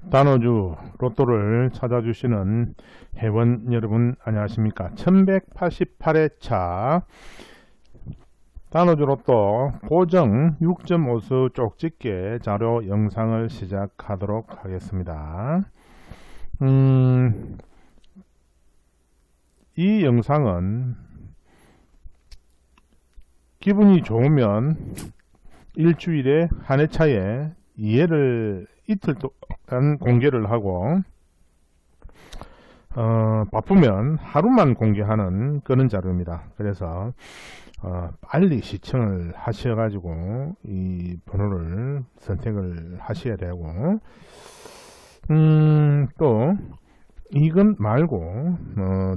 단오주 로또를 찾아주시는 회원 여러분 안녕하십니까. 1188회차 단오주 로또 고정 6.5수 쪽집게 자료 영상을 시작하도록 하겠습니다. 이 영상은 기분이 좋으면 일주일에 한 회차에 2회를 이틀 동안 공개를 하고 바쁘면 하루만 공개하는 그런 자료입니다. 그래서 빨리 시청을 하셔가지고 이 번호를 선택을 하셔야 되고 또 이건 말고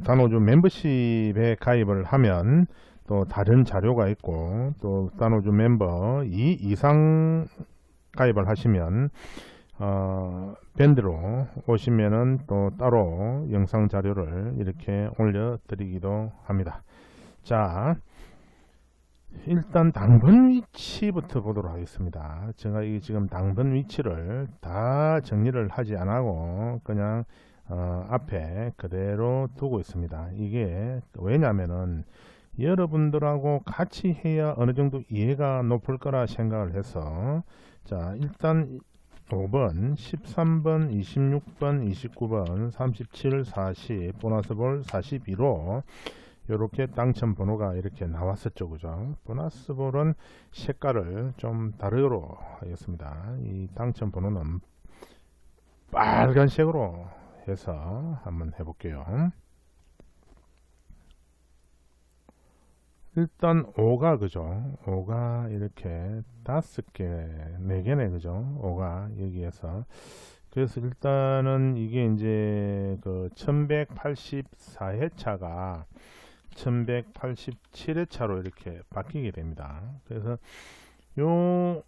단오주 멤버십에 가입을 하면 또 다른 자료가 있고 또 단오주 멤버 2 이상 가입을 하시면 밴드로 오시면은 또 따로 영상 자료를 이렇게 올려 드리기도 합니다. 자, 일단 당번 위치부터 보도록 하겠습니다. 제가 이 지금 당번 위치를 다 정리를 하지 않고 그냥 앞에 그대로 두고 있습니다. 이게 왜냐면은 여러분들하고 같이 해야 어느 정도 이해가 높을 거라 생각을 해서 자, 일단 5번, 13번, 26번, 29번, 37, 40, 보너스볼 42로 이렇게 당첨 번호가 이렇게 나왔었죠. 그죠? 보너스볼은 색깔을 좀 다르도록 하겠습니다. 이 당첨 번호는 빨간색으로 해서 한번 해볼게요. 일단 5가 그죠? 5가 이렇게 5개, 4개네 그죠? 5가 여기에서 그래서 일단은 이게 이제 그 1184회차가 1187회차로 이렇게 바뀌게 됩니다. 그래서 요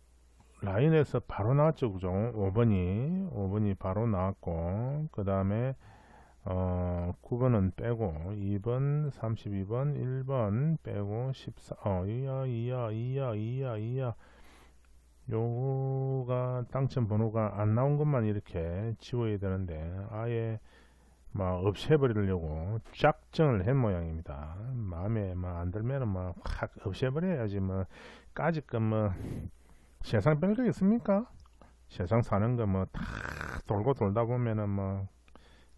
라인에서 바로 나왔죠. 그죠? 5번이 바로 나왔고 그 다음에 9번은 빼고 2번, 32번, 1번 빼고 14, 이야 요거가 당첨 번호가 안 나온 것만 이렇게 지워야 되는데 아예 막 없애버리려고 작정을 한 모양입니다. 마음에 막 안 들면은 막 확 없애버려야지 뭐 까짓 거뭐 세상 별거 있습니까? 세상 사는 거 뭐 다 돌고 돌다 보면은 뭐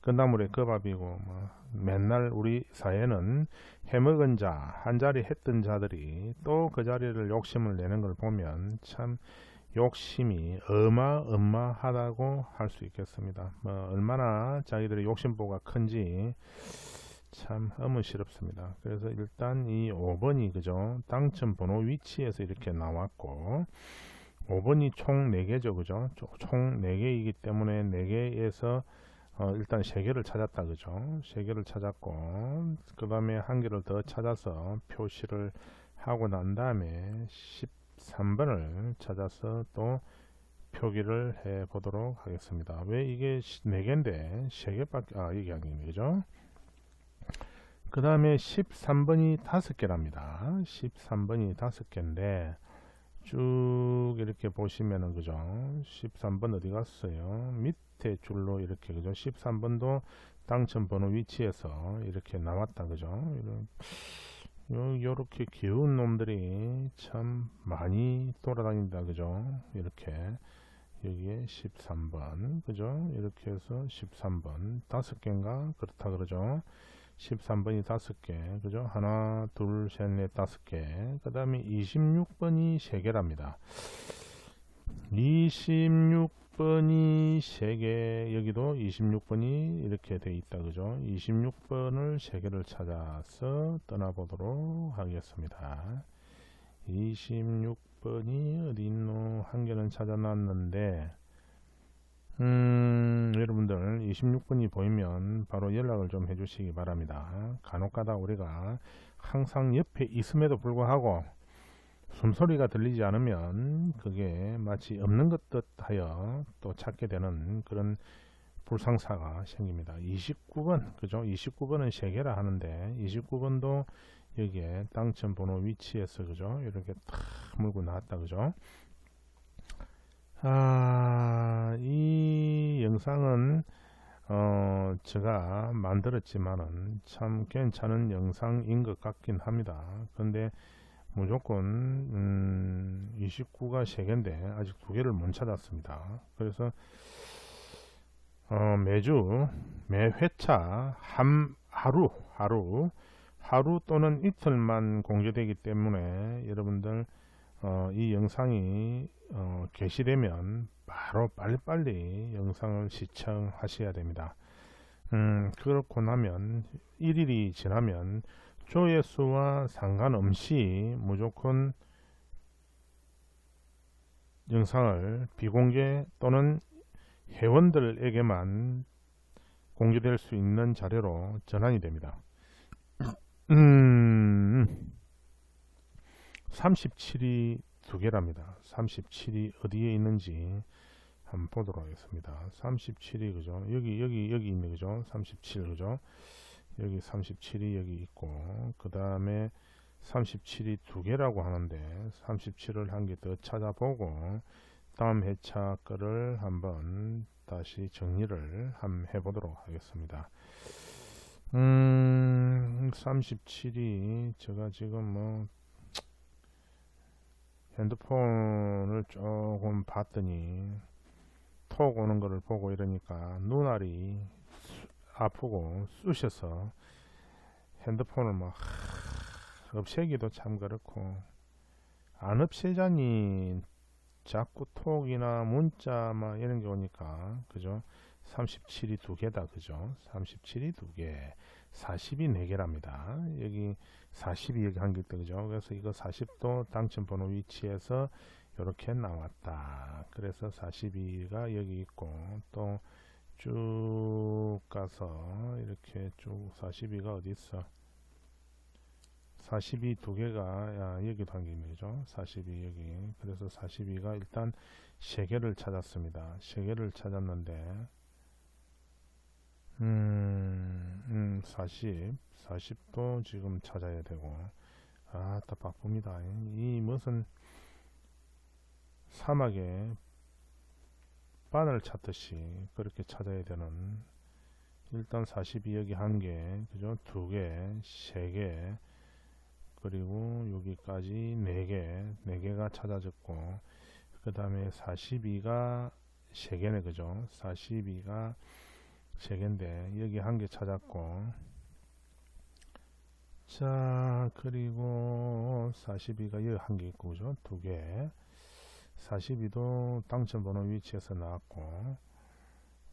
건나물에 그 밥이고 뭐 맨날 우리 사회는 해먹은 자, 한 자리 했던 자들이 또 그 자리를 욕심을 내는 걸 보면 참 욕심이 어마어마하다고 할 수 있겠습니다. 뭐 얼마나 자기들의 욕심보가 큰지 참 어무시럽습니다. 그래서 일단 이 5번이 그죠? 당첨 번호 위치에서 이렇게 나왔고 5번이 총 4개죠. 그죠? 총 4개이기 때문에 4개에서 일단 3개를 찾았다 그죠? 3개를 찾았고 그 다음에 1개를 더 찾아서 표시를 하고 난 다음에 13번을 찾아서 또 표기를 해 보도록 하겠습니다. 왜 이게 4개인데 3개밖에 이게 아니네 그죠? 그 다음에 13번이 5개랍니다. 13번이 5개인데 쭉 이렇게 보시면은 그죠? 13번 어디 갔어요? 밑에 줄로 이렇게 그죠? 13번도 당첨 번호 위치에서 이렇게 나왔다 그죠? 요렇게 귀여운 놈들이 참 많이 돌아다닌다 그죠? 이렇게 여기에 13번 그죠? 이렇게 해서 13번 5개인가 그렇다 그러죠? 13번이 5개 그죠? 하나 둘 셋 넷 5개 그 다음에 26번이 3개랍니다. 26번이 3개 여기도 26번이 이렇게 돼 있다 그죠? 26번을 3개를 찾아서 떠나보도록 하겠습니다. 26번이 어디 있노? 1개는 찾아놨는데 여러분들 26번이 보이면 바로 연락을 좀 해주시기 바랍니다. 간혹가다 우리가 항상 옆에 있음에도 불구하고 숨소리가 들리지 않으면 그게 마치 없는 것 듯하여 또 찾게 되는 그런 불상사가 생깁니다. 29번 그죠? 29번은 3개라 하는데 29번도 여기에 당첨 번호 위치에서 그죠? 이렇게 탁 물고 나왔다 그죠? 이 영상은 제가 만들었지만은 참 괜찮은 영상인 것 같긴 합니다. 근데 무조건 29가 3개인데 아직 2개를 못 찾았습니다. 그래서 매 회차 하루 또는 이틀만 공개되기 때문에 여러분들 이 영상이 게시되면 바로 빨리빨리 영상을 시청하셔야 됩니다. 그렇고 나면 1일이 지나면 조회수와 상관없이 무조건 영상을 비공개 또는 회원들에게만 공개될 수 있는 자료로 전환이 됩니다. 37이 2개랍니다. 37이 어디에 있는지 한번 보도록 하겠습니다. 37이 그죠? 여기 있네 그죠? 37 그죠? 여기 37이 여기 있고 그 다음에 37이 2개라고 하는데 37을 한 개 더 찾아보고 다음 회차 거를 한번 다시 정리를 한번 해보도록 하겠습니다. 37이 제가 지금 뭐 핸드폰을 조금 봤더니 톡 오는 거를 보고 이러니까 눈알이 아프고 쑤셔서 핸드폰을 막 없애기도 참 그렇고 안 없애자니 자꾸 톡이나 문자 막 이런 게 오니까 그죠? 37이 2개다 그죠? 37이 2개 40이 4개랍니다. 여기 40이 여기 한 개 있다 그죠? 그래서 이거 40도 당첨번호 위치에서 이렇게 나왔다. 그래서 42가 여기 있고 또 쭉 가서 이렇게 쭉 42가 어디 있어? 42 2개가 여기도 한 개 있네 그죠? 42 여기. 그래서 42가 일단 3개를 찾았습니다. 3개를 찾았는데 40도 지금 찾아야 되고 다 바쁩니다. 이 무슨 사막에 바늘 찾듯이 그렇게 찾아야 되는 일단 42 여기 1개 그죠? 2개 3개 그리고 여기까지 4개가 찾아졌고 그 다음에 42가 3개네 그죠? 42가 3개인데 여기 1개 찾았고 자 그리고 42가 여기 1개 있고 그죠? 2개 42도 당첨번호 위치에서 나왔고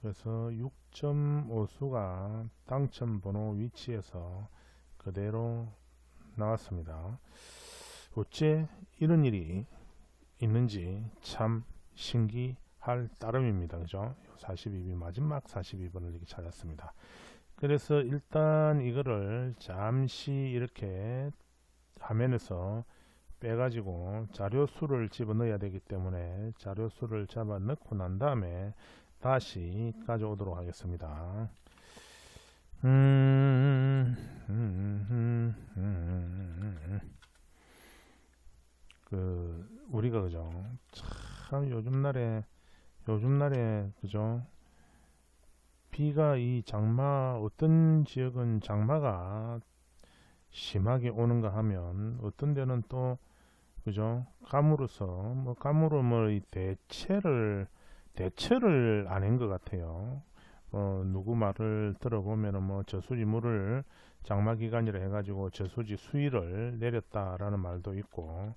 그래서 6.5수가 당첨번호 위치에서 그대로 나왔습니다. 어째 이런 일이 있는지 참 신기할 따름입니다. 그죠? 42번 마지막 42번을 이렇게 찾았습니다. 그래서 일단 이거를 잠시 이렇게 화면에서 빼가지고 자료수를 집어넣어야 되기 때문에 자료수를 잡아 넣고 난 다음에 다시 가져오도록 하겠습니다. 우리가 그죠 참 요즘날에 그죠 비가 이 장마 어떤 지역은 장마가 심하게 오는가 하면 어떤 데는 또 그죠 가물어서 뭐 가물어 뭐 대체를 아닌 것 같아요. 누구 말을 들어보면은 뭐 저수지 물을 장마 기간이라 해가지고 저수지 수위를 내렸다라는 말도 있고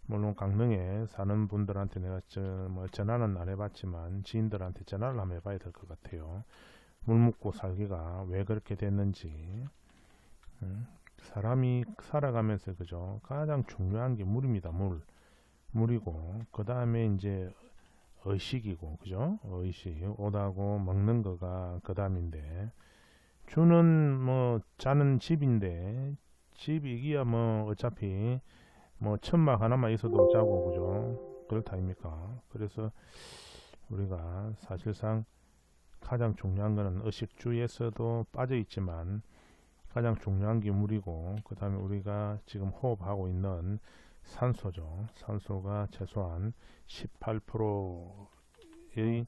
물론 강릉에 사는 분들한테 내가 뭐 전화는 안 해봤지만 지인들한테 전화를 한번 해봐야 될 것 같아요. 물 묻고 살기가 왜 그렇게 됐는지. 사람이 살아가면서 그죠 가장 중요한 게 물입니다. 물이고 그 다음에 이제 의식이고 그죠 의식 옷하고 먹는 거가 그 다음인데 주는 뭐 자는 집인데 집이기야 뭐 어차피 뭐 천막 하나만 있어도 자고 그죠 그렇다 아닙니까. 그래서 우리가 사실상 가장 중요한 거는 의식주에서도 빠져 있지만 가장 중요한 게 물이고 그 다음에 우리가 지금 호흡하고 있는 산소죠. 산소가 최소한 18%의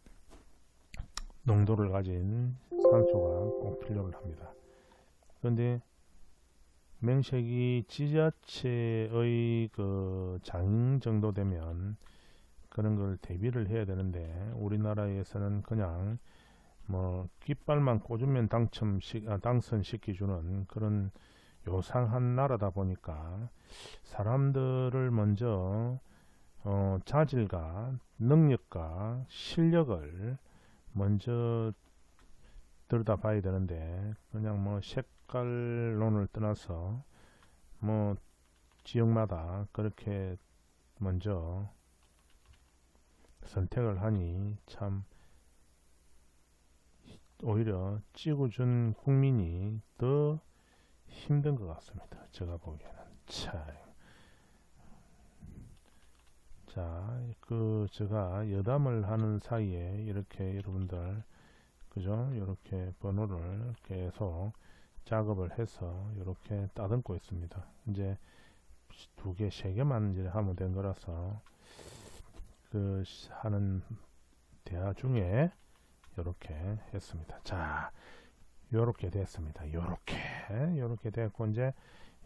농도를 가진 산소가 꼭 필요를 합니다. 그런데 맹색이 지자체의 그 장 정도 되면 그런 걸 대비를 해야 되는데, 우리나라에서는 그냥 뭐 깃발만 꽂으면 당선시켜주는 그런 요상한 나라다 보니까 사람들을 먼저 자질과 능력과 실력을 먼저 들여다봐야 되는데, 그냥 뭐 색깔론을 떠나서 뭐 지역마다 그렇게 먼저 선택을 하니 참 오히려 찍어준 국민이 더 힘든 것 같습니다. 제가 보기에는. 자, 제가 여담을 하는 사이에 이렇게 여러분들, 그죠? 이렇게 번호를 계속 작업을 해서 이렇게 따듬고 있습니다. 이제 두 개, 세 개만 이제 하면 된 거라서 하는 대화 중에 이렇게 했습니다. 자, 요렇게 됐습니다. 요렇게 됐고, 이제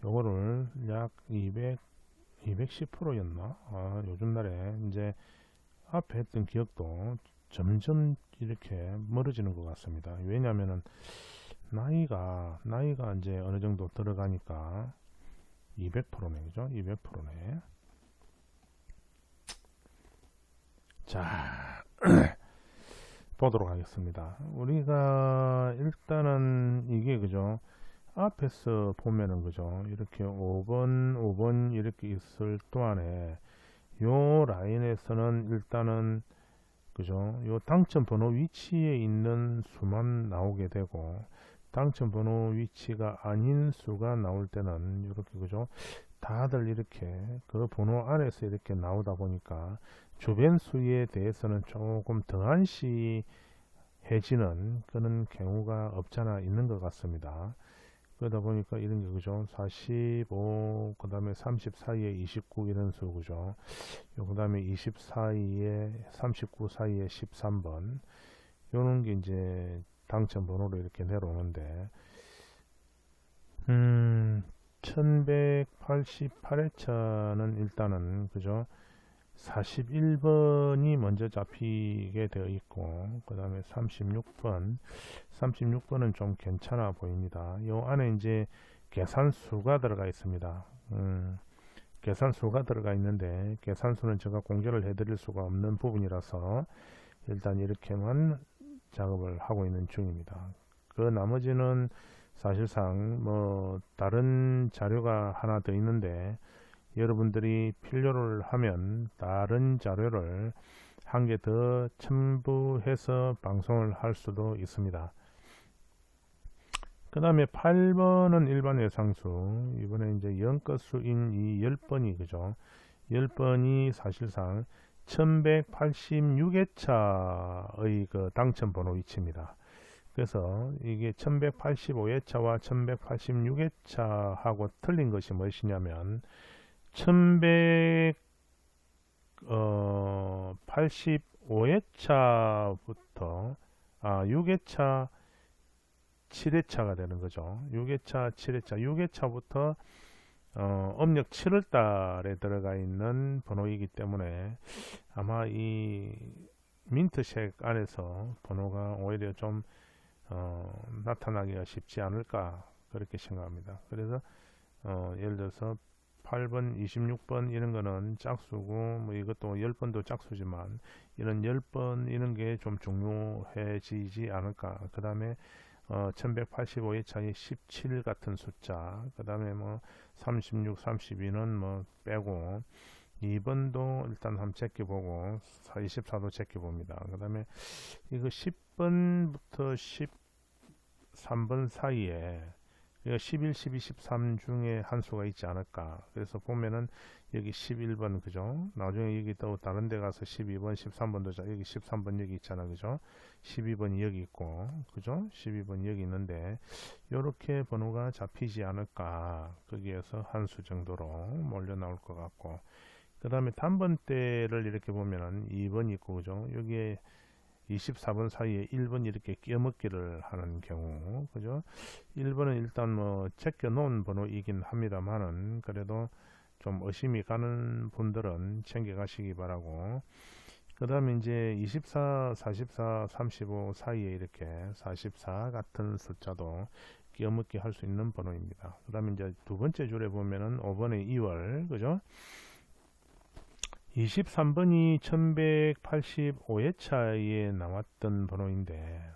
요거를 약 210%였나? 요즘 날에 이제 앞에 했던 기억도 점점 이렇게 멀어지는 것 같습니다. 왜냐면은 나이가 이제 어느 정도 들어가니까 200%네, 그죠? 200%네. 자, 보도록 하겠습니다. 우리가 일단은 이게, 그죠? 앞에서 보면은, 그죠? 이렇게 5번 이렇게 있을 동안에 요 라인에서는 일단은, 그죠? 요 당첨 번호 위치에 있는 수만 나오게 되고, 당첨 번호 위치가 아닌 수가 나올 때는 이렇게, 그죠? 다들 이렇게 그 번호 안에서 이렇게 나오다 보니까 주변 수에 대해서는 조금 더 안시해지는 그런 경우가 없잖아 있는 것 같습니다. 그러다 보니까 이런 게, 그죠? 45, 그 다음에 30 사이에 29 이런 수, 그죠? 그 다음에 20 사이에 39 사이에 13번 요런 게 이제 당첨 번호로 이렇게 내려오는데, 1188회차는 일단은, 그죠? 41번이 먼저 잡히게 되어 있고, 그 다음에 36번은 좀 괜찮아 보입니다. 요 안에 이제 계산수가 들어가 있습니다. 계산수가 들어가 있는데, 계산수는 제가 공개를 해드릴 수가 없는 부분이라서 일단 이렇게만 작업을 하고 있는 중입니다. 그 나머지는 사실상 뭐 다른 자료가 하나 더 있는데, 여러분들이 필요를 하면 다른 자료를 한 개 더 첨부해서 방송을 할 수도 있습니다. 그 다음에 8번은 일반 외상수, 이번에 이제 영껏수인 이 10번이, 그죠? 10번이 사실상 1186회차의 그 당첨 번호 위치입니다. 그래서 이게 1185회차와 1186회차하고 틀린 것이 무엇이냐면, 1185회차부터 6회차 7회차가 되는 거죠. 6회차 7회차 6회차부터 음력 7월 달에 들어가 있는 번호이기 때문에 아마 이 민트색 안에서 번호가 오히려 좀 나타나기가 쉽지 않을까 그렇게 생각합니다. 그래서 예를 들어서 8번, 26번 이런 거는 짝수고, 뭐 이것도 10번도 짝수지만 이런 10번 이런 게 좀 중요해지지 않을까. 그 다음에 1185회차의 17 같은 숫자, 그 다음에 뭐 36, 32는 뭐 빼고, 2번도 일단 한번 제껴보고 24도 제껴봅니다. 그 다음에 이거 10번부터 13번 사이에 11, 12, 13 중에 한 수가 있지 않을까. 그래서 보면은 여기 11번, 그죠? 나중에 여기 또 다른 데 가서 12번, 13번도 여기 13번 여기 있잖아, 그죠? 12번이 여기 있고, 그죠? 12번이 여기 있는데 요렇게 번호가 잡히지 않을까. 거기에서 한 수 정도로 몰려 나올 것 같고, 그 다음에 단번대를 이렇게 보면은 2번 있고, 그죠? 여기에 24번 사이에 1번 이렇게 끼어먹기를 하는 경우, 그죠? 1번은 일단 뭐 제껴 놓은 번호이긴 합니다만은 그래도 좀 의심이 가는 분들은 챙겨 가시기 바라고, 그 다음에 이제 24, 44, 35 사이에 이렇게 44 같은 숫자도 끼어먹기 할 수 있는 번호입니다. 그 다음에 이제 두 번째 줄에 보면은 5번의 2월, 그죠? 23번이 1185회차에 나왔던 번호인데,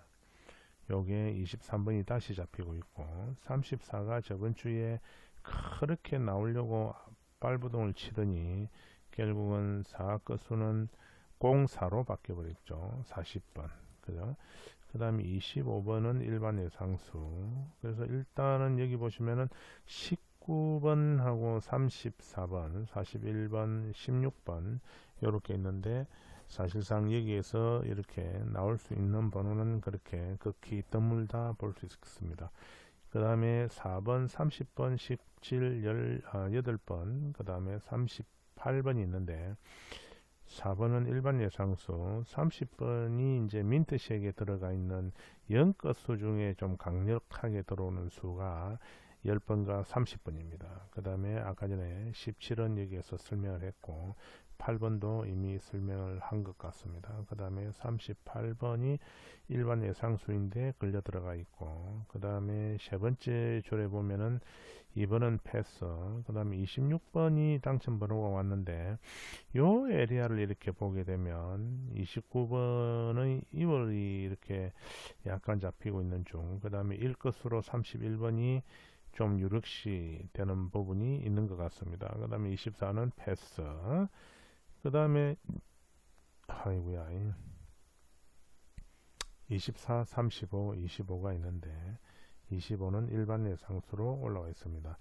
요게 23번이 다시 잡히고 있고, 34가 저번 주에 그렇게 나오려고 발부동을 치더니 결국은 4 끝수는 04로 바뀌어버렸죠. 40번. 그죠? 그 다음에 25번은 일반 예상수. 그래서 일단은 여기 보시면은 19번하고 34번, 41번, 16번 이렇게 있는데, 사실상 여기에서 이렇게 나올 수 있는 번호는 그렇게 극히 드물다 볼 수 있습니다. 그 다음에 4번, 30번, 17, 8번, 그 다음에 38번이 있는데, 4번은 일반 예상수, 30번이 이제 민트색에 들어가 있는 0끝수 중에 좀 강력하게 들어오는 수가 10번과 30번입니다. 그 다음에 아까 전에 17은 여기에서 설명을 했고, 8번도 이미 설명을 한 것 같습니다. 그 다음에 38번이 일반 예상수인데 걸려 들어가 있고, 그 다음에 세 번째 줄에 보면은 2번은 패스, 그 다음에 26번이 당첨 번호가 왔는데, 요 에리아를 이렇게 보게 되면 29번의 2월이 이렇게 약간 잡히고 있는 중, 그 다음에 1끝으로 31번이 좀 유력시 되는 부분이 있는 것 같습니다. 그 다음에 24는 패스, 그 다음에 아이고야 24, 35, 25가 있는데 25는 일반 예상수로 올라와 있습니다.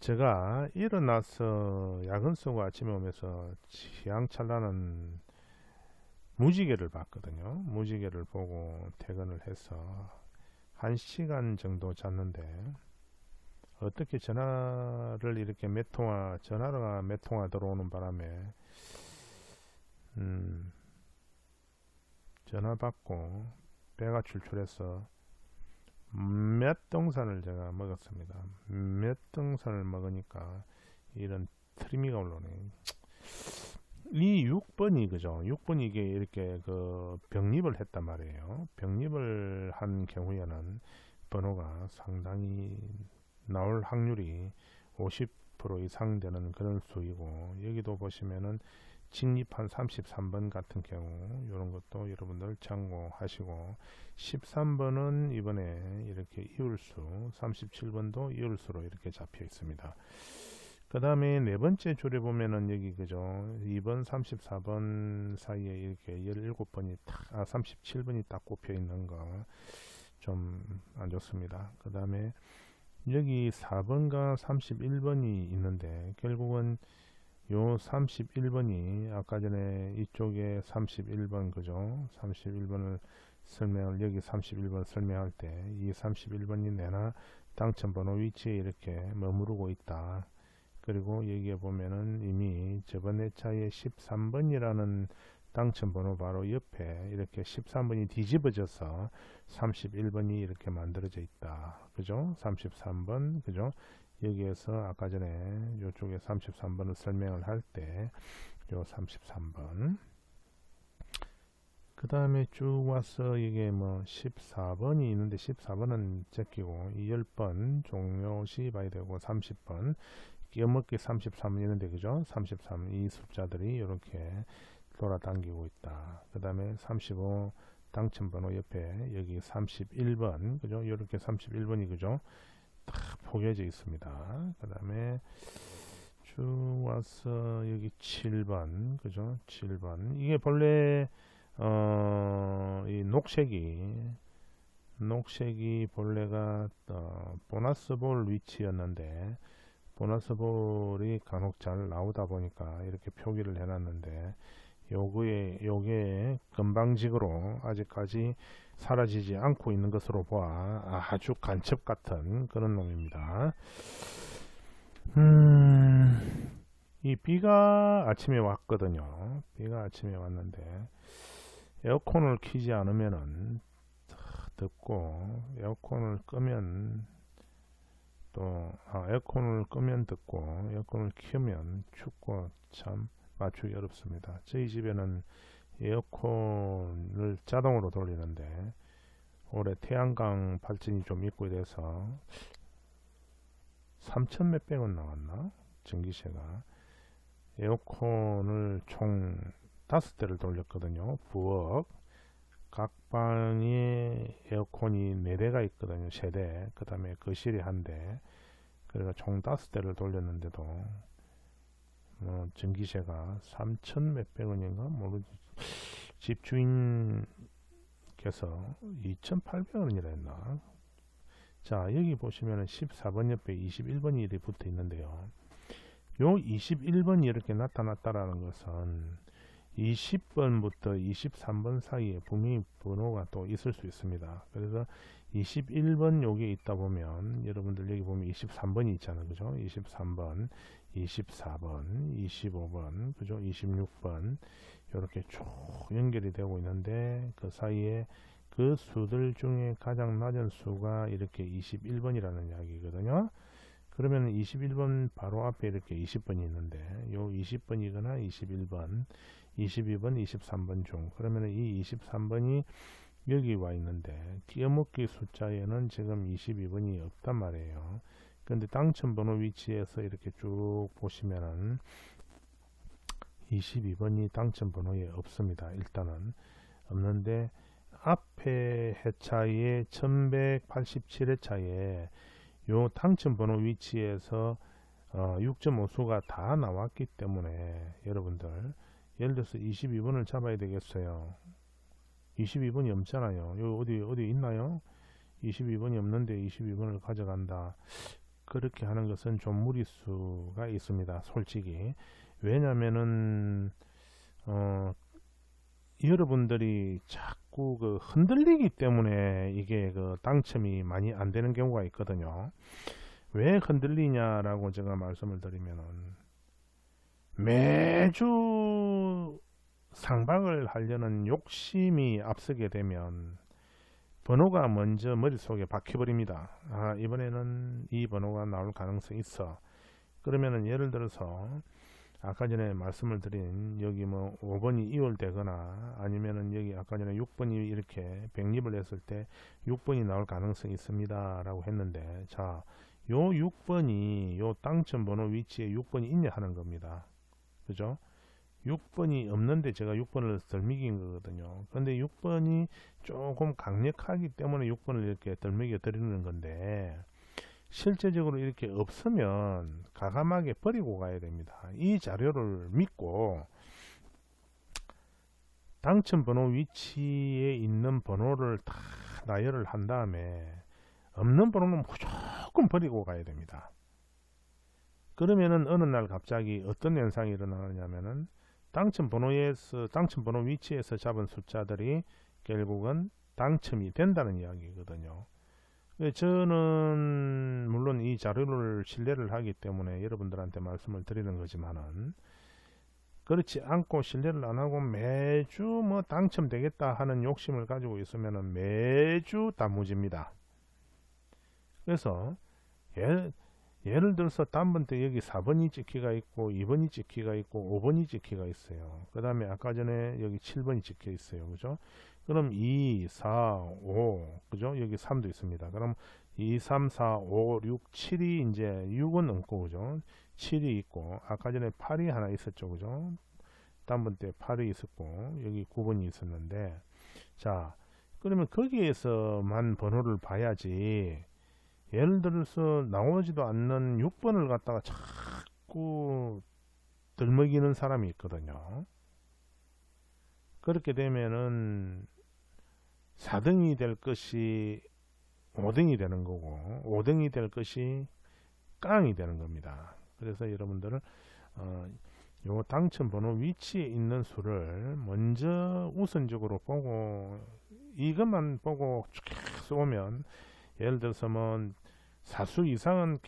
제가 일어나서 야근 쓰고 아침에 오면서 취향찬란한 무지개를 봤거든요. 무지개를 보고 퇴근을 해서 1시간 정도 잤는데, 어떻게 전화를 이렇게 전화가 몇 통화 들어오는 바람에 전화 받고 배가 출출해서 몇 등산을 제가 먹었습니다. 몇 등산을 먹으니까 이런 트리미가 올라오네. 이 6번이 그죠? 6번이 이게 이렇게 그 병립을 했단 말이에요. 병립을 한 경우에는 번호가 상당히 나올 확률이 50% 이상 되는 그런 수이고, 여기도 보시면은 직립한 33번 같은 경우 이런 것도 여러분들 참고하시고, 13번은 이번에 이렇게 이울수, 37번도 이울수로 이렇게 잡혀 있습니다. 그 다음에 네 번째 줄에 보면은 여기 그죠, 2번 34번 사이에 이렇게 17번이 37번이 딱 꼽혀 있는 거 좀 안 좋습니다. 그 다음에 여기 4번과 31번이 있는데, 결국은 요 31번이 아까 전에 이쪽에 31번 그죠? 31번을 여기 31번 설명할 때 이 31번이 내나 당첨번호 위치에 이렇게 머무르고 있다. 그리고 여기에 보면은 이미 저번 회차에 13번이라는 당첨번호 바로 옆에 이렇게 13번이 뒤집어져서 31번이 이렇게 만들어져 있다. 그죠? 33번, 그죠? 여기에서 아까 전에 이쪽에 33번을 설명을 할 때 요 33번, 그 다음에 쭉 와서 이게 뭐 14번이 있는데 14번은 제끼고 이 10번 종료시 봐야 되고, 30번 끼어먹기 33은 있는데 그죠? 33 이 숫자들이 이렇게 돌아다니고 있다. 그 다음에 35 당첨번호 옆에 여기 31번 그죠? 이렇게 31번이 그죠? 딱 포개져 있습니다. 그 다음에 쭉 와서 여기 7번 그죠? 7번 이게 본래 이 녹색이 본래가 보너스 볼 위치였는데, 보너스 볼이 간혹 잘 나오다 보니까 이렇게 표기를 해놨는데, 요게 금방직으로 아직까지 사라지지 않고 있는 것으로 보아 아주 간첩 같은 그런 놈입니다. 이 비가 아침에 왔거든요. 비가 아침에 왔는데, 에어컨을 켜지 않으면은 덥고, 에어컨을 끄면 또 에어컨을 끄면 덥고 에어컨을 켜면 춥고 참 맞추기 어렵습니다. 저희 집에는 에어컨을 자동으로 돌리는데 올해 태양광 발전이 좀 있고 이래서 3천 몇백 원 나왔나? 전기세가. 에어컨을 총 5대를 돌렸거든요. 부엌 각 방에 에어컨이 4대가 있거든요. 3대. 그 다음에 거실이 1대. 그래서 총 5대를 돌렸는데도 전기세가 3천 몇백 원인가 모르지. 집주인께서 2,800원이라 했나. 자, 여기 보시면은 14번 옆에 21번이 이렇게 붙어 있는데요. 요 21번이 이렇게 나타났다라는 것은 20번부터 23번 사이에 분명히 번호가 또 있을 수 있습니다. 그래서 21번 여기에 있다 보면 여러분들 여기 보면 23번이 있잖아요. 그죠? 23번, 24번, 25번, 그죠? 26번 이렇게 쭉 연결이 되고 있는데 그 사이에 그 수들 중에 가장 낮은 수가 이렇게 21번이라는 이야기거든요. 그러면 21번 바로 앞에 이렇게 20번이 있는데 요 20번이거나 21번, 22번, 23번 중 그러면 이 23번이 여기 와 있는데 끼어먹기 숫자에는 지금 22번이 없단 말이에요. 근데 당첨번호 위치에서 이렇게 쭉 보시면은 22번이 당첨번호에 없습니다. 일단은 없는데 앞에 해차에 1187회차에 요 당첨번호 위치에서 6.5수가 다 나왔기 때문에 여러분들 예를 들어서 22번을 잡아야 되겠어요. 22번이 없잖아요. 여기 어디 있나요? 22번이 없는데 22번을 가져간다. 그렇게 하는 것은 좀 무리수가 있습니다. 솔직히. 왜냐면은 여러분들이 자꾸 그 흔들리기 때문에 이게 그 당첨이 많이 안 되는 경우가 있거든요. 왜 흔들리냐라고 제가 말씀을 드리면은 매주 상박을 하려는 욕심이 앞서게 되면 번호가 먼저 머릿속에 박혀버립니다. 이번에는 이 번호가 나올 가능성이 있어. 그러면은 예를 들어서 아까 전에 말씀을 드린 여기 뭐 5번이 이월되거나 아니면은 여기 아까 전에 6번이 이렇게 백립을 했을 때 6번이 나올 가능성이 있습니다 라고 했는데 자, 요 6번이 요 당첨 번호 위치에 6번이 있냐 하는 겁니다. 그죠? 6번이 없는데 제가 6번을 덜미긴 거거든요. 근데 6번이 조금 강력하기 때문에 6번을 이렇게 덜미겨 드리는 건데 실제적으로 이렇게 없으면 과감하게 버리고 가야 됩니다. 이 자료를 믿고 당첨번호 위치에 있는 번호를 다 나열을 한 다음에 없는 번호는 무조건 버리고 가야 됩니다. 그러면은 어느 날 갑자기 어떤 현상이 일어나느냐면은 당첨번호 위치에서 잡은 숫자들이 결국은 당첨이 된다는 이야기거든요. 저는 물론 이 자료를 신뢰를 하기 때문에 여러분들한테 말씀을 드리는 거지만은 그렇지 않고 신뢰를 안 하고 매주 뭐 당첨되겠다 하는 욕심을 가지고 있으면은 매주 단무지입니다. 그래서 예를 들어서 다음번때 여기 4번이 찍히가 있고 2번이 찍히가 있고 5번이 찍히가 있어요. 그 다음에 아까 전에 여기 7번이 찍혀 있어요. 그죠? 그럼 2, 4, 5 그죠? 여기 3도 있습니다. 그럼 2, 3, 4, 5, 6, 7이 이제 6은 없고 그죠? 7이 있고 아까 전에 8이 하나 있었죠. 그죠? 다음번때 8이 있었고 여기 9번이 있었는데 자 그러면 거기에서만 번호를 봐야지 예를 들어서 나오지도 않는 6번을 갖다가 자꾸 들먹이는 사람이 있거든요. 그렇게 되면은 4등이 될 것이 5등이 되는 거고 5등이 될 것이 깡이 되는 겁니다. 그래서 여러분들은 요 당첨번호 위치에 있는 수를 먼저 우선적으로 보고 이것만 보고 계속 오면 예를 들어서 뭐 사수 이상은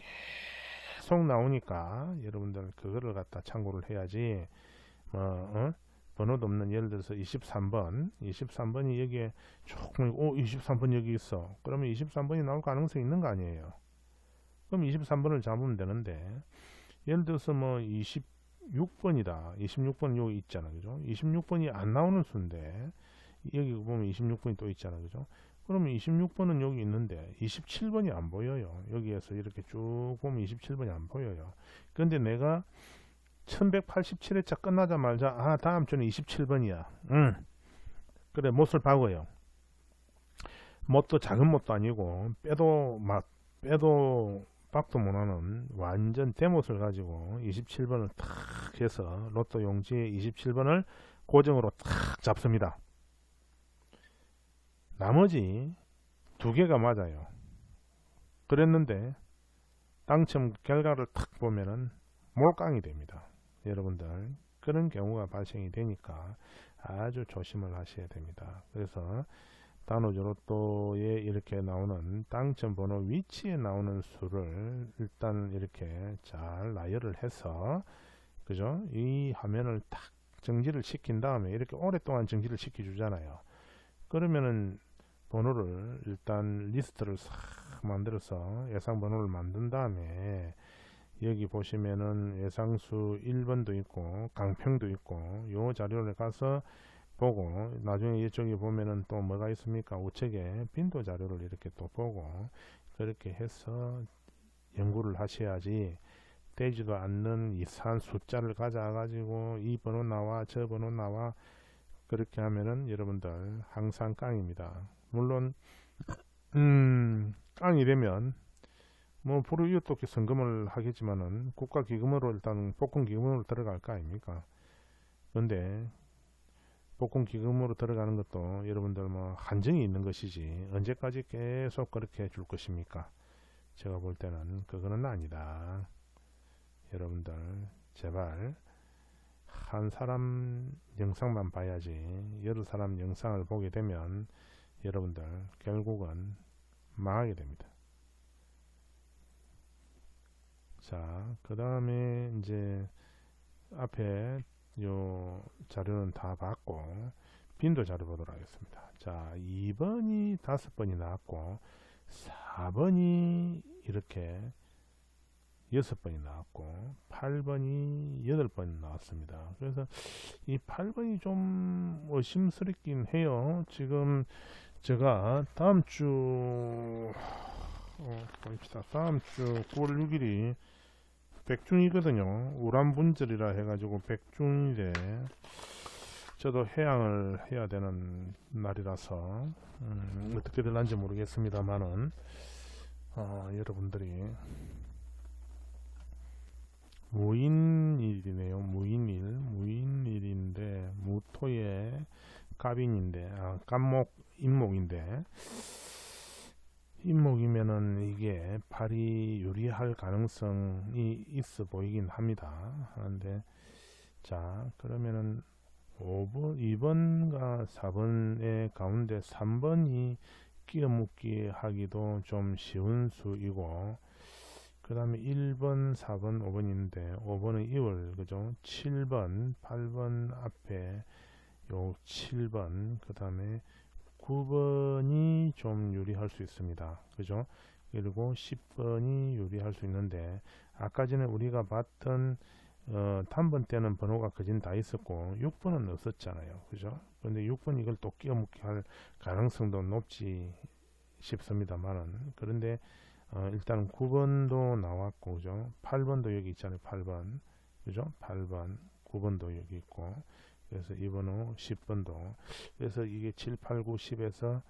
계속 나오니까 여러분들 그거를 갖다 참고를 해야지 번호도 없는, 예를 들어서 23번이 여기에 조금 23번 여기 있어. 그러면 23번이 나올 가능성이 있는 거 아니에요. 그럼 23번을 잡으면 되는데, 예를 들어서 뭐 26번이다. 26번 여기 있잖아. 그죠? 26번이 안 나오는 수인데, 여기 보면 26번이 또 있잖아. 그죠? 그러면 26번은 여기 있는데 27번이 안 보여요. 여기에서 이렇게 쭉 보면 27번이 안 보여요. 그런데 내가 1187회차 끝나자마자 다음 주는 27번이야. 그래, 못을 박어요. 못도 작은 못도 아니고 빼도 박도 못하는 완전 대못을 가지고 27번을 탁 해서 로또 용지에 27번을 고정으로 탁 잡습니다. 나머지 두 개가 맞아요. 그랬는데 당첨 결과를 탁 보면은 몰빵이 됩니다. 여러분들, 그런 경우가 발생이 되니까 아주 조심을 하셔야 됩니다. 그래서 단오조로또에 이렇게 나오는 당첨 번호 위치에 나오는 수를 일단 이렇게 잘 나열을 해서, 그죠? 이 화면을 딱 정지를 시킨 다음에 이렇게 오랫동안 정지를 시켜 주잖아요. 그러면은 번호를 일단 리스트를 싹 만들어서 예상 번호를 만든 다음에, 여기 보시면은 예상수 1번도 있고 강평도 있고, 요 자료를 가서 보고, 나중에 이쪽에 보면은 또 뭐가 있습니까? 우측에 빈도 자료를 이렇게 또 보고, 그렇게 해서 연구를 하셔야지, 되지도 않는 이상한 숫자를 가져가지고 이 번호 나와 저 번호 나와 그렇게 하면은 여러분들 항상 깡입니다. 물론 깡이 되면 뭐 불우이웃도 성금을 하겠지만은 국가기금으로 일단 복권기금으로 들어갈 거 아닙니까? 근데 복권기금으로 들어가는 것도 여러분들 뭐 한정이 있는 것이지 언제까지 계속 그렇게 줄 것입니까? 제가 볼 때는 그거는 아니다. 여러분들 제발 한 사람 영상만 봐야지, 여러 사람 영상을 보게 되면 여러분들 결국은 망하게 됩니다. 자, 그 다음에 이제 앞에 요 자료는 다 봤고, 빈도 자료 보도록 하겠습니다. 자, 2번이 5번이 나왔고 4번이 이렇게 6번이 나왔고 8번이 8번 나왔습니다. 그래서 이 8번이 좀 의심스럽긴 해요. 지금 제가 다음 주 봅시다. 다음 주 9월 6일이 백중이거든요. 우란분절이라 해가지고 백중일에 저도 해양을 해야 되는 날이라서 어떻게 될런지 모르겠습니다만은 여러분들이 무인일이네요. 무인일인데 무토의 갑인인데 임목이면은 이게 발이 유리할 가능성이 있어 보이긴 합니다. 그런데 자, 그러면은 5번, 2번과 4번의 가운데 3번이 끼어묶기 하기도 좀 쉬운 수이고, 그 다음에 1번, 4번, 5번인데 5번은 2월, 그죠? 7번, 8번 앞에 요 7번, 그 다음에 9번이 좀 유리할 수 있습니다. 그죠? 그리고 10번이 유리할 수 있는데, 아까 전에 우리가 봤던 단번 때는 번호가 거진 다 있었고 6번은 없었잖아요. 그죠? 근데 6번 이걸 또 끼워묻게 할 가능성도 높지 싶습니다만은, 그런데 일단 9번도 나왔고, 그죠? 8번도 여기 있잖아요. 8번, 그죠? 8번, 9번도 여기 있고, 그래서 이번호 10번도, 그래서 이게 7, 8, 9, 10에서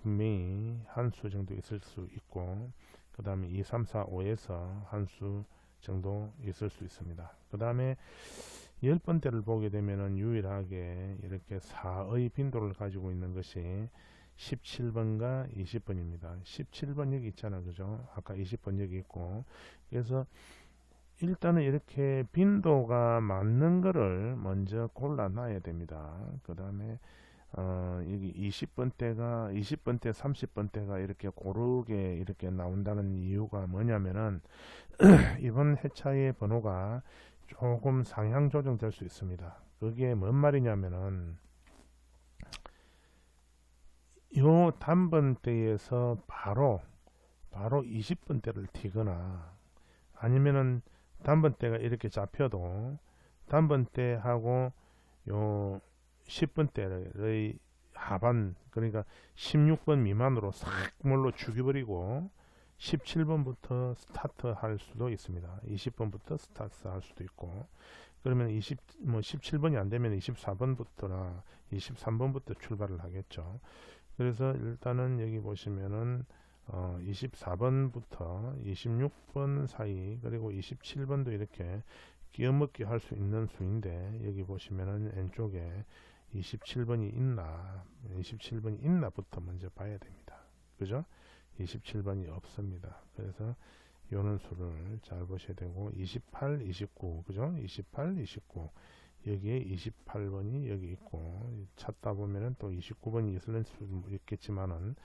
분명히 한 수 정도 있을 수 있고, 그 다음에 2, 3, 4, 5에서 한 수 정도 있을 수 있습니다. 그 다음에 10번대를 보게 되면은 유일하게 이렇게 4의 빈도를 가지고 있는 것이 17번과 20번입니다. 17번 여기 있잖아, 그죠? 아까 20번 여기 있고, 그래서 일단은 이렇게 빈도가 맞는 거를 먼저 골라 놔야 됩니다. 그 다음에 여기 20번대가 20번대 30번대가 이렇게 고르게 이렇게 나온다는 이유가 뭐냐면은 이번 회차의 번호가 조금 상향 조정될 수 있습니다. 그게 뭔 말이냐면은 요 단번대에서 바로 20분대를 튀거나 아니면은 단번대가 이렇게 잡혀도 단번대하고 요 10분대의 하반, 그러니까 16번 미만으로 싹 몰로 죽여버리고 17번부터 스타트 할 수도 있습니다. 20번부터 스타트 할 수도 있고, 그러면 17번이 안 되면 24번부터나 23번부터 출발을 하겠죠. 그래서 일단은 여기 보시면은 24번부터 26번 사이, 그리고 27번도 이렇게 끼어먹기 할 수 있는 수인데, 여기 보시면은 왼쪽에 27번이 있나부터 먼저 봐야 됩니다. 그죠? 27번이 없습니다. 그래서 요는 수를 잘 보셔야 되고, 28, 29, 그죠? 28, 29, 여기에 28번이 여기 있고, 찾다 보면은 또 29번이 있을 수 있겠지만은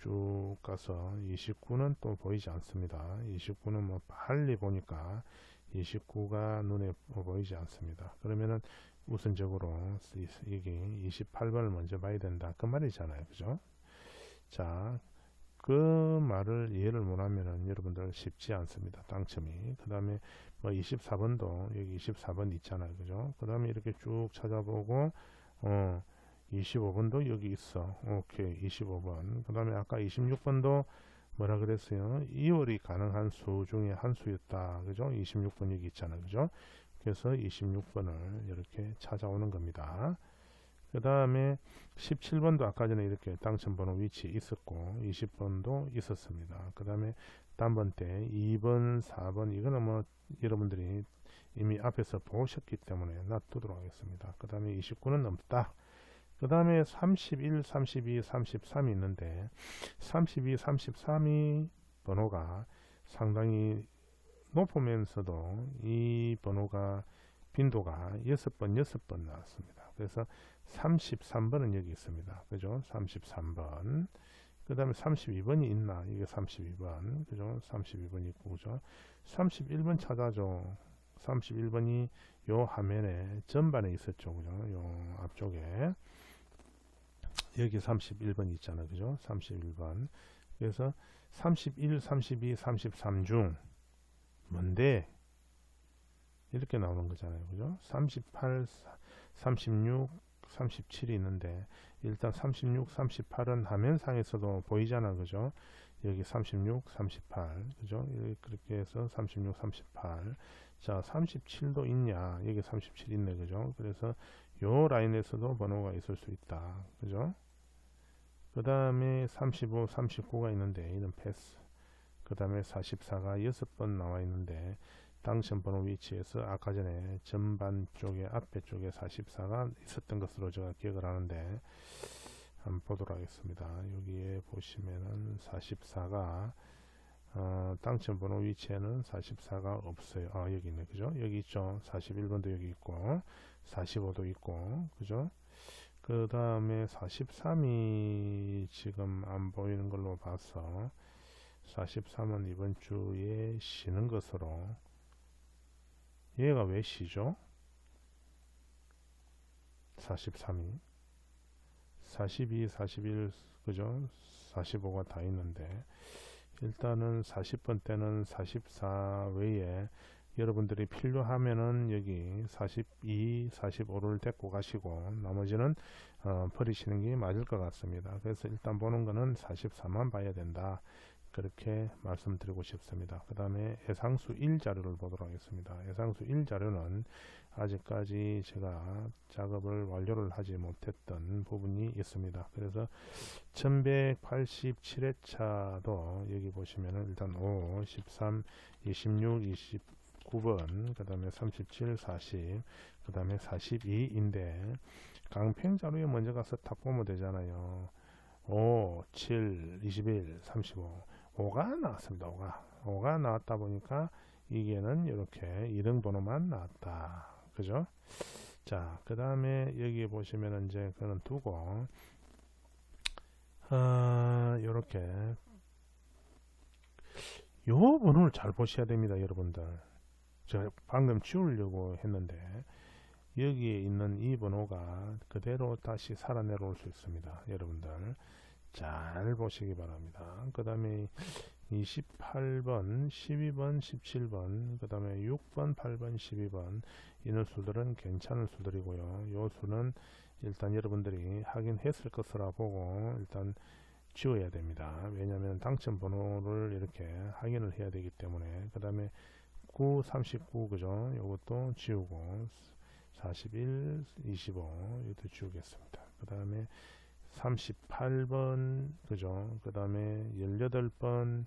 쭉 가서 29는 또 보이지 않습니다. 29는 뭐 빨리 보니까 29가 눈에 보이지 않습니다. 그러면은 우선적으로 이게 28번을 먼저 봐야 된다, 그 말이잖아요. 그죠? 자, 그 말을 이해를 못하면은 여러분들 쉽지 않습니다. 당첨이. 그 다음에 뭐 24번도 여기 24번 있잖아요. 그죠? 그 다음에 이렇게 쭉 찾아보고 25번도 여기 있어. 오케이. 25번. 그 다음에 아까 26번도 뭐라 그랬어요? 이월이 가능한 수 중에 한 수였다. 그죠? 26번 여기 있잖아요. 그죠? 그래서 26번을 이렇게 찾아오는 겁니다. 그 다음에 17번도 아까 전에 이렇게 당첨번호 위치 있었고 20번도 있었습니다. 그 다음에 단번대 2번, 4번, 이거는 뭐 여러분들이 이미 앞에서 보셨기 때문에 놔두도록 하겠습니다. 그 다음에 29는 없다. 그 다음에 31, 32, 33이 있는데 32, 33이 번호가 상당히 높으면서도 이 번호가 빈도가 6번 나왔습니다. 그래서 33번은 여기 있습니다. 그죠? 33번. 그 다음에 32번이 있나? 이게 32번. 그죠? 32번이 있고, 그죠? 31번 찾아줘. 31번이 요 화면에 전반에 있었죠. 그죠? 요 앞쪽에. 여기 31번 있잖아요. 그죠? 31번. 그래서 31, 32, 33 중 뭔데? 이렇게 나오는 거잖아요. 그죠? 38, 36, 37이 있는데 일단 36, 38은 화면상에서도 보이잖아. 그죠? 여기 36, 38. 그죠? 그렇게 해서 36, 38. 자, 37도 있냐? 여기 37 있네. 그죠? 그래서 요 라인에서도 번호가 있을 수 있다. 그죠? 그 다음에 35, 39가 있는데 이는 패스. 그 다음에 44가 6번 나와 있는데 당첨번호 위치에서 아까 전에 전반 쪽에 앞에 쪽에 44가 있었던 것으로 제가 기억을 하는데 한번 보도록 하겠습니다. 여기에 보시면은 44가 당첨번호 위치에는 44가 없어요. 여기 있네. 그죠? 여기 있죠. 41번도 여기 있고 45도 있고, 그죠? 그 다음에 43이 지금 안 보이는 걸로 봐서 43은 이번 주에 쉬는 것으로, 얘가 왜 쉬죠? 43이 42, 41, 그죠? 45가 다 있는데 일단은 40번 때는 44 외에 여러분들이 필요하면은 여기 42, 45를 데리고 가시고 나머지는 버리시는 게 맞을 것 같습니다. 그래서 일단 보는 거는 44만 봐야 된다, 그렇게 말씀드리고 싶습니다. 그 다음에 예상수 1 자료를 보도록 하겠습니다. 예상수 1 자료는 아직까지 제가 작업을 완료를 하지 못했던 부분이 있습니다. 그래서 1187회차도 여기 보시면은 일단 5, 13, 26, 29번, 그 다음에 37, 40, 그 다음에 42인데 강평 자료에 먼저 가서 탁 보면 되잖아요. 5, 7, 21, 35, 5가 나왔습니다. 5가 나왔다 보니까 이게는 이렇게 이등 번호만 나왔다. 그죠? 자, 그 다음에 여기 보시면은 이제 그는 두고 요렇게 요 번호를 잘 보셔야 됩니다. 여러분들, 제가 방금 지우려고 했는데 여기에 있는 이 번호가 그대로 다시 살아 내려올 수 있습니다. 여러분들 잘 보시기 바랍니다. 그 다음에 28번, 12번, 17번, 그 다음에 6번, 8번, 12번 이런 수들은 괜찮은 수들이고요. 요 수는 일단 여러분들이 확인했을 것으로 보고 일단 지워야 됩니다. 왜냐하면 당첨 번호를 이렇게 확인을 해야 되기 때문에. 그 다음에 9, 39 그죠? 요것도 지우고 41, 25 이것도 지우겠습니다. 그 다음에 38번 그죠? 그 다음에 18번,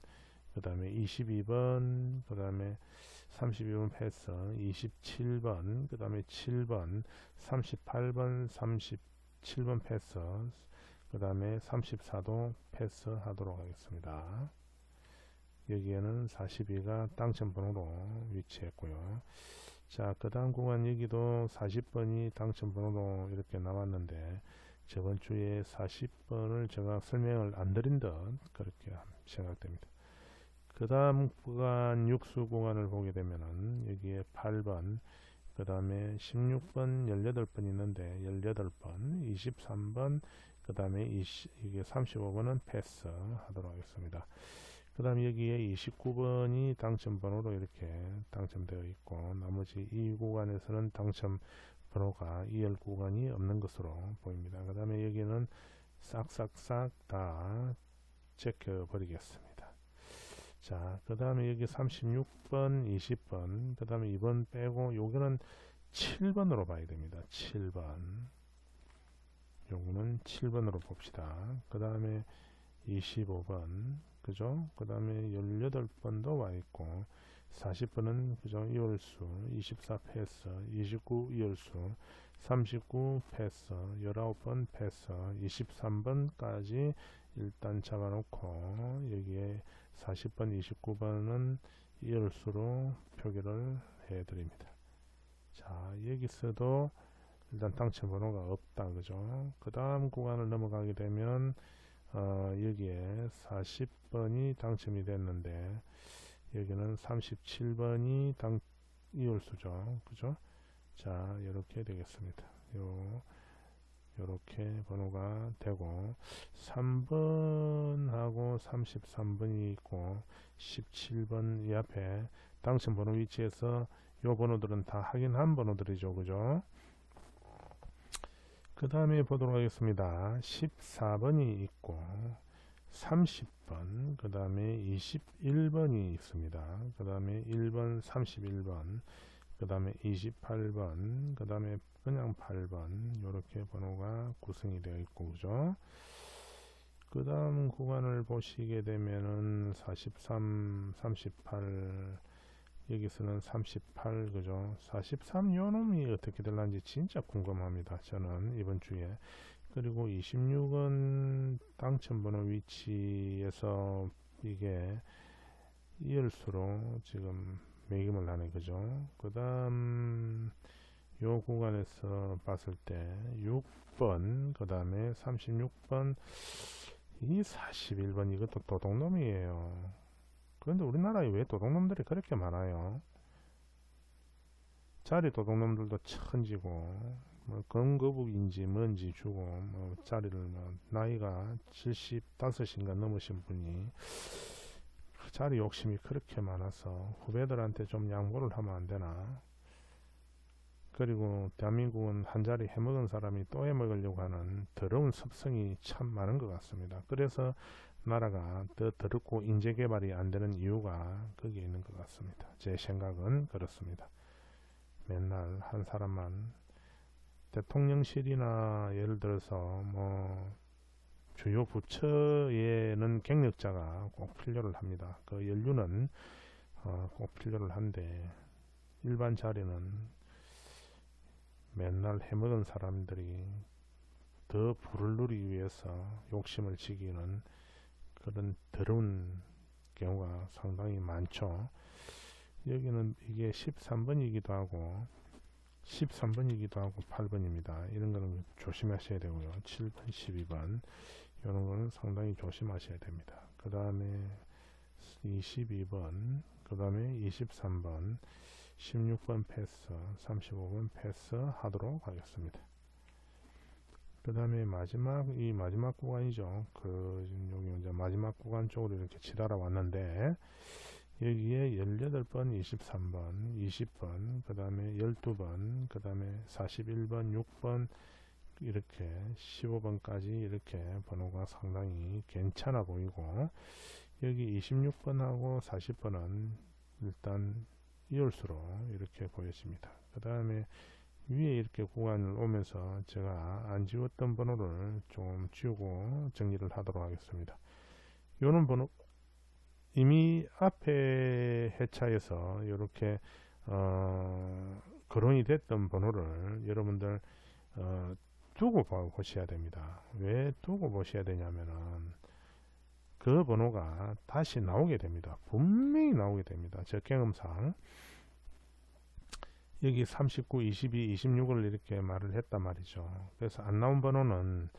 그 다음에 22번, 그 다음에 32번 패스, 27번, 그 다음에 7번, 38번, 37번 패스, 그 다음에 34도 패스 하도록 하겠습니다. 여기에는 42가 당첨번호로 위치했고요. 자, 그 다음 구간 여기도 40번이 당첨번호로 이렇게 나왔는데 저번 주에 40번을 제가 설명을 안 드린 듯 그렇게 생각됩니다. 그 다음 구간 6수 구간을 보게 되면은 여기에 8번, 그 다음에 16번, 18번 있는데 18번, 23번, 그 다음에 이게 35번은 패스 하도록 하겠습니다. 그 다음 여기에 29번이 당첨번호로 이렇게 당첨되어 있고 나머지 이 구간에서는 당첨 번호가 2열 구간이 없는 것으로 보입니다. 그 다음에 여기는 싹싹싹 다 제껴 버리겠습니다. 자, 그 다음에 여기 36번, 20번, 그 다음에 2번 빼고 요거는 7번으로 봐야 됩니다. 7번. 요거는 7번으로 봅시다. 그 다음에 25번, 그죠? 그 다음에 18번도 와 있고 40번은 그죠? 이월수, 24 패스, 29 이월수, 39 패스, 19번 패스, 23번까지 일단 잡아놓고 여기에 40번, 29번은 이월수로 표기를 해드립니다. 자, 여기서도 일단 당첨번호가 없다, 그죠? 그 다음 구간을 넘어가게 되면 여기에 40번이 당첨이 됐는데 여기는 37번이 이월수죠, 그죠? 자, 이렇게 되겠습니다. 요렇게 번호가 되고 3번하고 33번이 있고 17번 이 앞에 당첨 번호 위치에서 요 번호들은 다 확인한 번호들이죠, 그죠? 그 다음에 보도록 하겠습니다. 14번이 있고 30번, 그 다음에 21번이 있습니다. 그 다음에 1번, 31번, 그 다음에 28번, 그 다음에 그냥 8번 이렇게 번호가 구성이 되어 있고, 그죠? 그 다음 구간을 보시게 되면은 43, 38, 여기서는 38, 그죠? 43 요놈이 어떻게 될런지 진짜 궁금합니다. 저는 이번 주에. 그리고 26은 당첨번호 위치에서 이게 이열수로 지금 매김을 하네, 그죠? 그 다음 요 구간에서 봤을 때 6번, 그 다음에 36번, 이 41번 이것도 도둑놈이에요. 그런데 우리나라에 왜 도둑놈들이 그렇게 많아요? 자리 도둑놈들도 천지고 뭐 건거북인지 뭔지 주고 뭐 자리를 뭐 나이가 75인가 넘으신 분이 자리 욕심이 그렇게 많아서 후배들한테 좀 양보를 하면 안 되나? 그리고 대한민국은 한 자리 해먹은 사람이 또 해먹으려고 하는 더러운 습성이 참 많은 것 같습니다. 그래서 나라가 더 더럽고 인재개발이 안 되는 이유가 거기에 있는 것 같습니다. 제 생각은 그렇습니다. 맨날 한 사람만 대통령실이나 예를 들어서 뭐 주요 부처에는 경력자가 꼭 필요를 합니다. 그 연륜은 꼭 필요를 한데 일반 자리는 맨날 해먹은 사람들이 더 부를 누리기 위해서 욕심을 지기는 그런 더러운 경우가 상당히 많죠. 여기는 이게 13번이기도 하고 13번이기도 하고 8번입니다. 이런 거는 조심하셔야 되고요. 7번, 12번 이런 거는 상당히 조심하셔야 됩니다. 그 다음에 22번, 그 다음에 23번, 16번 패스, 35번 패스 하도록 하겠습니다. 그 다음에 이 마지막 구간이죠. 여기 이제 마지막 구간 쪽으로 이렇게 치달아 왔는데, 여기에 18번, 23번, 20번, 그 다음에 12번, 그 다음에 41번, 6번, 이렇게 15번까지 이렇게 번호가 상당히 괜찮아 보이고, 여기 26번하고 40번은 일단 이올수로 이렇게 보여집니다. 그 다음에 위에 이렇게 구간을 오면서 제가 안 지웠던 번호를 좀 지우고 정리를 하도록 하겠습니다. 요런 번호 이미 앞에 회차에서 이렇게 거론이 됐던 번호를 여러분들 두고 보셔야 됩니다. 왜 두고 보셔야 되냐면은 그 번호가 다시 나오게 됩니다. 분명히 나오게 됩니다. 제 경험상 여기 39, 22, 26을 이렇게 말을 했단 말이죠. 그래서 안 나온 번호는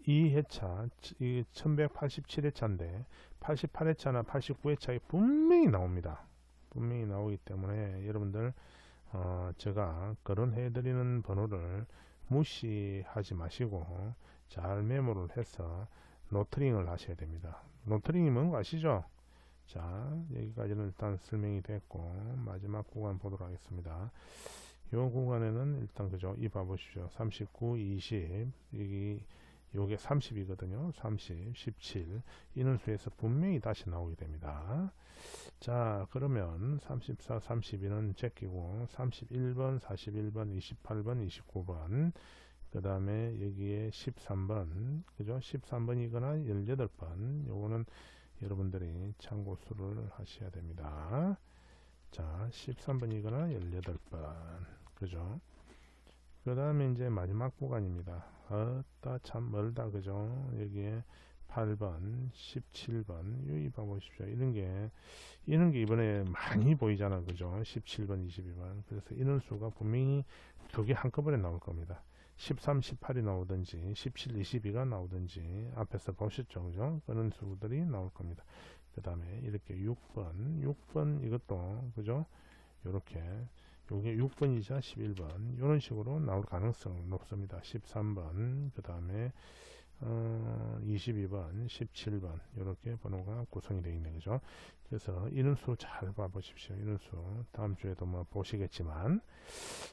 이 회차, 이 1187회차인데 88회차나 89회차에 분명히 나옵니다. 분명히 나오기 때문에 여러분들 제가 거론해 드리는 번호를 무시하지 마시고 잘 메모를 해서 노트링을 하셔야 됩니다. 노트링이 뭔가 아시죠? 자, 여기까지는 일단 설명이 됐고 마지막 구간 보도록 하겠습니다. 이 구간에는 일단 그죠? 이 봐보십시오. 39, 20 여기 요게 30이거든요. 30, 17 인원수에서 분명히 다시 나오게 됩니다. 자, 그러면 34, 32는 제끼고 31번, 41번, 28번, 29번 그 다음에 여기에 13번 그죠? 13번이거나 18번 요거는 여러분들이 참고수를 하셔야 됩니다. 자, 13번이거나 18번 그죠? 그 다음에 이제 마지막 구간입니다. 참 멀다 그죠? 여기에 8번, 17번 여기 봐보십시오. 이런 게 이번에 많이 보이잖아 그죠? 17번, 22번 그래서 인원수가 분명히 두 개 한꺼번에 나올 겁니다. 13, 18이 나오든지 17, 22가 나오든지 앞에서 보셨죠 그죠? 그런 수들이 나올 겁니다. 그 다음에 이렇게 6번 이것도 그죠? 요렇게 요게 6번이자 11번 이런 식으로 나올 가능성은 높습니다. 13번 그 다음에 22번 17번 이렇게 번호가 구성이 되어 있는 거죠. 그래서 인원수 잘 봐보십시오. 인원수 다음 주에도 뭐 보시겠지만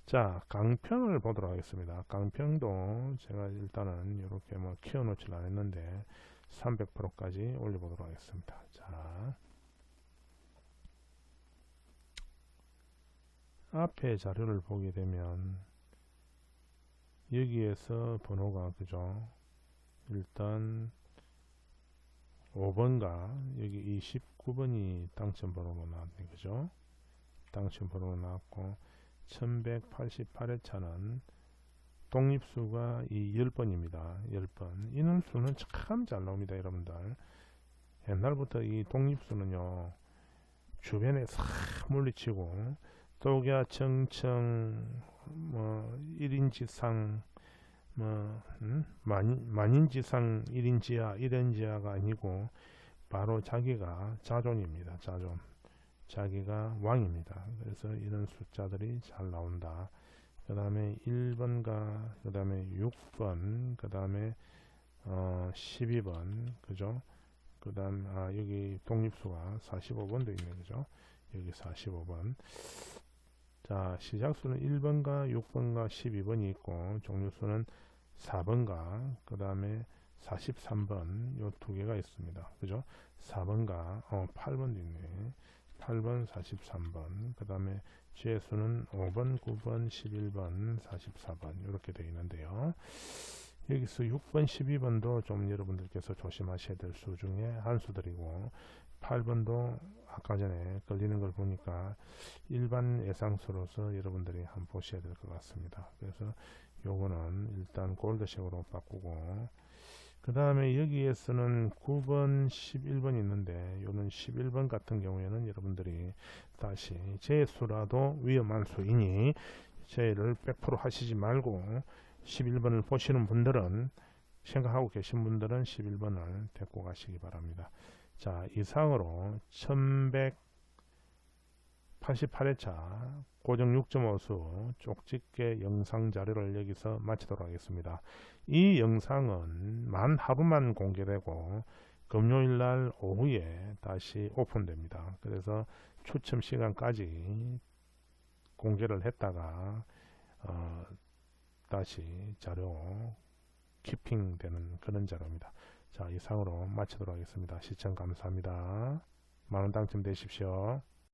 자 강평을 보도록 하겠습니다. 강평도 제가 일단은 이렇게 뭐 키워 놓질 않았는데 300%까지 올려보도록 하겠습니다. 자 앞에 자료를 보게 되면 여기에서 번호가 그죠? 일단 5번과 여기 29번이 당첨번호로 나왔네 그죠? 당첨번호로 나왔고 1188회차는 독립수가 이 10번입니다. 10번 인원수는 참 잘 나옵니다. 여러분들 옛날부터 이 독립수는요 주변에 싹 물리치고 독야 청청 뭐 1인지상 만인지상 1인지하 1인지하가 아니고 바로 자기가 자존입니다. 자존 자기가 왕입니다. 그래서 이런 숫자들이 잘 나온다. 그 다음에 1번과 그 다음에 6번 그 다음에 12번 그죠? 그 다음 여기 독립수가 45번도 있네 그죠? 여기 45번 자 시작수는 1번과 6번과 12번이 있고 종류수는 4번과 그 다음에 43번 요 두 개가 있습니다. 그죠? 4번과 8번도 있네. 8번 43번 그 다음에 죄수는 5번 9번 11번 44번 이렇게 되어 있는데요. 여기서 6번 12번도 좀 여러분들께서 조심하셔야 될 수 중에 한 수들이고 8번도 아까 전에 걸리는 걸 보니까 일반 예상수로서 여러분들이 한번 보셔야 될 것 같습니다. 그래서 요거는 일단 골드색으로 바꾸고 그 다음에 여기에서는 9번 11번 있는데 요는 11번 같은 경우에는 여러분들이 다시 재수라도 위험한 수이니 재를 100% 하시지 말고 11번을 보시는 분들은 생각하고 계신 분들은 11번을 데리고 가시기 바랍니다. 자 이상으로 88회차 고정 6.5수 쪽집게 영상 자료를 여기서 마치도록 하겠습니다. 이 영상은 만 하루만 공개되고 금요일날 오후에 다시 오픈됩니다. 그래서 추첨 시간까지 공개를 했다가 다시 자료 키핑되는 그런 자료입니다. 자, 이상으로 마치도록 하겠습니다. 시청 감사합니다. 만원 당첨 되십시오.